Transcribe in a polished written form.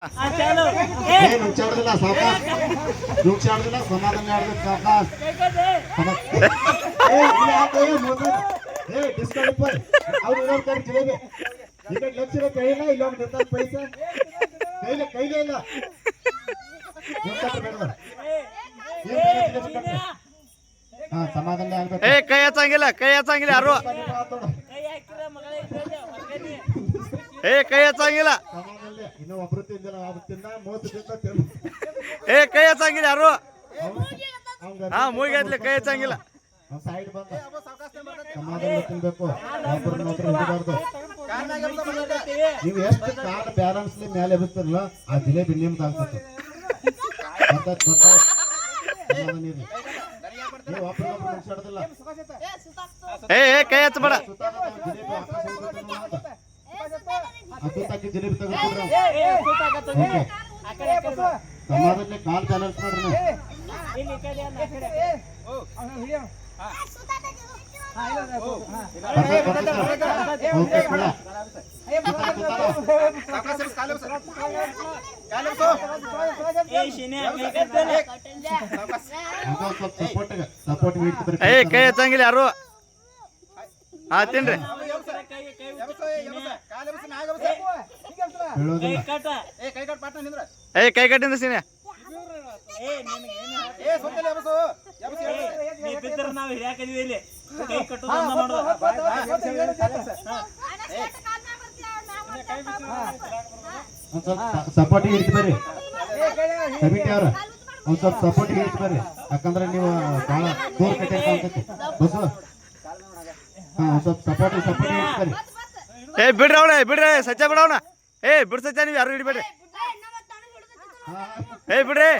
ನುಚ್ಚಾಡುದಿಲ್ಲ ಸಾವಕಾಶ ನುಚ್ಚಾಡುದಿಲ್ಲ ಸಮಾಧಾನ ಆಡ್ಬೇಕು ಸಾವಕಾಶ ಡಿಸ್ಕೌಂಟ್ ಅವ್ರು ಇನ್ನೊಂದು ಕಡೆ ಜಿಲೇಬಿ ಈ ಕಡೆ ಲಕ್ಷ ಕೈಯಿಲ್ಲ ಇಲ್ಲೊಂದು ನಿರ್ತಾರ ಪೈಸೆ ಕೈಲೇ ಇಲ್ಲ ಹಾ ಸಮಾಧಾನ ಆಗ್ಬೇಕು ಕೈ ಹಚ್ಚಂಗಿಲ್ಲ ಯಾರು ಕೈ ಹಚ್ಚಂಗಿಲ್ಲ ಇನ್ನು ಒಬ್ರು ತಿಂದಿಲ್ಲ ತಿಂದ 30 ಕೈ ಹಚ್ಚಂಗಿಲ್ಲ ಯಾರು ಮೂಗಿದ್ಲಿ ಕೈ ಹಚ್ಚಂಗಿಲ್ಲ ಸೈಡ್ ಬಂದ ಸಮಾಧಾನ ತಿನ್ಬೇಕು ಹಿಡಿಬಾರ್ದು ನೀವು ಎಷ್ಟು ಕಾರ್ಡ್ ಬ್ಯಾಲೆನ್ಸ್ ಮೇಲೆ ಎಬ್ಬಿಸ್ತಿರಲ್ಲ ಆ ಜಿಲೇಬಿ ನಿಮ್ದು ಆಗ್ತದೆ ನೀವು ಒಬ್ಬರೊಬ್ಬರು ಮುಗಿಸಾಡೋದಿಲ್ಲ ಕೈ ಹಚ್ಚಬೇಡ ಅಕ್ಕಿ ಜಿಲೇಬಿ ತಗೋಬಿಡ್ರಿ ಸಮಾಧಾನ ಕಾಲ್ ಬ್ಯಾಲೆನ್ಸ್ ಮಾಡ್ರಿ ಕೈ ಹಚ್ಚಂಗಿಲ್ಲ ಯಾರು ತಿನ್ರಿ ಕೈ ಕಟ್ಟಿಂದ ಸೀನೆ ಸಪೋರ್ಟಿಗೆ ಇರ್ತಿ ಬರ್ರಿ ಕಮಿಟಿ ಅವ್ರ ಒಂದ್ ಸ್ವಲ್ಪ ಸಪೋರ್ಟಿಗೆ ಇರ್ತಿ ಬರ್ರಿ ಯಾಕಂದ್ರೆ ನೀವು ಬಹಳ ದೂರ ಕಟ್ಟಿ ಬಸ್ ಹಾ ಒಂದ್ ಸ್ವಲ್ಪ ಸಪೋರ್ಟಿಗೆ ಇರ್ತಿ ಬರ್ರಿ ಬಿಡ್ರಿ ಅವಳೆ ಬಿಡ್ರಿ ಸಚ್ಚ ಬಿಡವನ ಬಿಡ್ ಸಚ್ಚ ನೀವು ಯಾರು ಹಿಡಿಬೇಡ್ರಿ ಬಿಡ್ರಿ